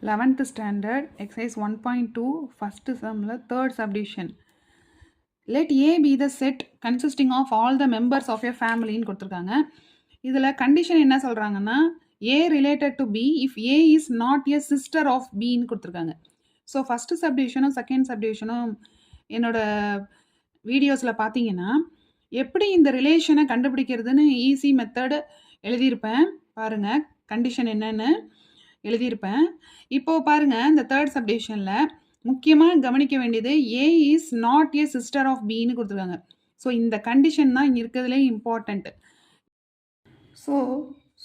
11th standard exercise 1.2 first sumல third subdivision. Let A be the set consisting of all the members of your family ன்னு கொடுத்துருக்காங்க. இதில் condition என்ன சொல்கிறாங்கன்னா A related to B if A is not a sister of B ன்னு கொடுத்துருக்காங்க. So first சப்டிவிஷனும் second சப்டிவிஷனும் என்னோட வீடியோஸில் பார்த்தீங்கன்னா எப்படி இந்த ரிலேஷனை கண்டுபிடிக்கிறதுன்னு ஈஸி மெத்தடு எழுதியிருப்பேன். பாருங்கள் கண்டிஷன் என்னன்னு எழுதியிருப்பேன். இப்போது பாருங்கள் இந்த தேர்ட் சப்டிவிஷனில் முக்கியமாக கவனிக்க வேண்டியது A is not a sister of பின்னு கொடுத்துருக்காங்க. ஸோ இந்த கண்டிஷன் தான் இங்கே இருக்கிறதுலே இம்பார்ட்டண்ட்டு. ஸோ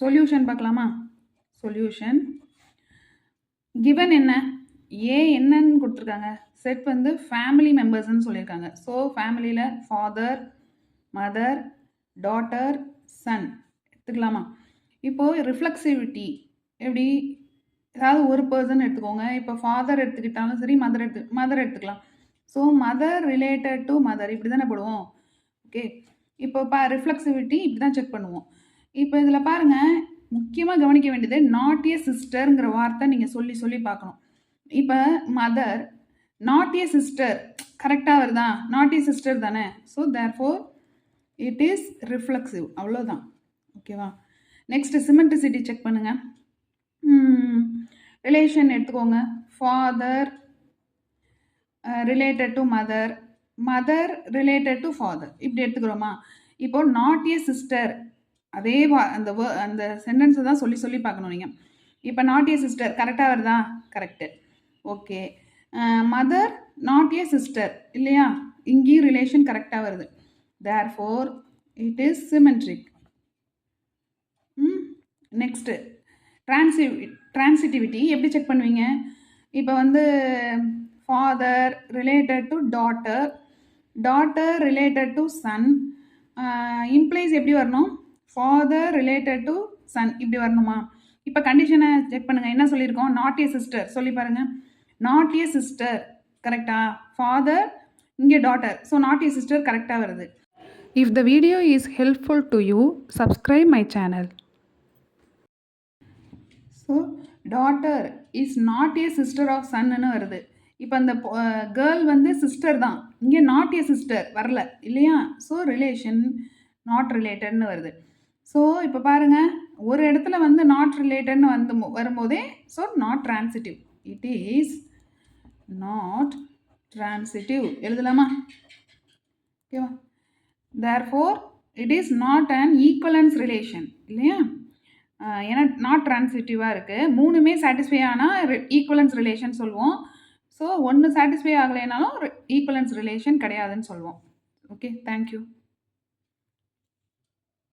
சொல்யூஷன் பார்க்கலாமா? சொல்யூஷன் கிவன் என்ன, ஏ என்னன்னு கொடுத்துருக்காங்க, செட் வந்து ஃபேமிலி மெம்பர்ஸ்ன்னு சொல்லியிருக்காங்க. ஸோ ஃபேமிலியில் ஃபாதர், மதர், டாட்டர், சன் எடுத்துக்கலாமா? இப்போது ரிஃப்ளெக்சிவிட்டி எப்படி, ஏதாவது ஒரு பர்சன் எடுத்துக்கோங்க. இப்போ ஃபாதர் எடுத்துக்கிட்டாலும் சரி, மதர் எடுத்துக்கலாம். So mother related to mother இப்படி தானே போடுவோம். ஓகே, இப்போ ரிஃப்ளெக்சிவிட்டி இப்படி தான் செக் பண்ணுவோம். இப்போ இதில் பாருங்கள் முக்கியமாக கவனிக்க வேண்டியது நாட் ஏ சிஸ்டருங்கிற வார்த்தை நீங்கள் சொல்லி சொல்லி பார்க்கணும். இப்போ மதர் நாட் ஏ சிஸ்டர் கரெக்டாக வருதா? நாட் ஏ சிஸ்டர் தானே. So therefore it is reflexive, அவ்வளோதான். ஓகேவா? நெக்ஸ்ட் சிமெண்ட்ரிசிட்டி செக் பண்ணுங்கள். ரிலேஷன் எடுத்துக்கோங்க. Father related to mother, mother related to father இப்படி எடுத்துக்கிறோமா? இப்போ நாட் ஏ சிஸ்டர் அதே அந்த சென்டென்ஸை தான் சொல்லி சொல்லி பார்க்கணும் நீங்கள். இப்போ நாட் ஏ சிஸ்டர் கரெக்டாக வருதா? Correct. Okay, mother not a sister இல்லையா? இங்கேயும் ரிலேஷன் கரெக்டாக வருது. Therefore it is symmetric. Next transitivity எப்படி செக் பண்ணுவீங்க? இப்போ வந்து father related to daughter, daughter related to son, implies எப்படி வரணும்? ஃபாதர் ரிலேட்டட் டு சன் இப்படி வரணுமா? இப்போ கண்டிஷனை செக் பண்ணுங்கள். என்ன சொல்லியிருக்கோம்? நாட் ஏ சிஸ்டர் சொல்லி பாருங்கள். நாட் ஏ சிஸ்டர் கரெக்டா? ஃபாதர் இங்கே daughter, so not a sister கரெக்டாக வருது. If the video is helpful to you, subscribe my channel. So daughter is not a sister of சன்னு வருது. இப்போ அந்த கேர்ள் வந்து சிஸ்டர் தான், இங்கே நாட் ஏ சிஸ்டர் வரல இல்லையா? ஸோ ரிலேஷன் நாட் ரிலேட்டட்னு வருது. ஸோ இப்போ பாருங்கள் ஒரு இடத்துல வந்து நாட் ரிலேட்டட்னு வரும்போதே so not transitive. It is not transitive எழுதலாமா? ஓகேவா? Therefore it is not an equivalence relation இல்லையா? ஏன்னா நாட் ட்ரான்சிட்டிவாக இருக்குது. மூணுமே சாட்டிஸ்ஃபை ஆனால் ஈக்குவலன்ஸ் ரிலேஷன் சொல்லுவோம். ஸோ ஒன்று சாட்டிஸ்ஃபை ஆகலைனாலும் ஈக்குவலன்ஸ் ரிலேஷன் கிடையாதுன்னு சொல்லுவோம். Okay, thank you.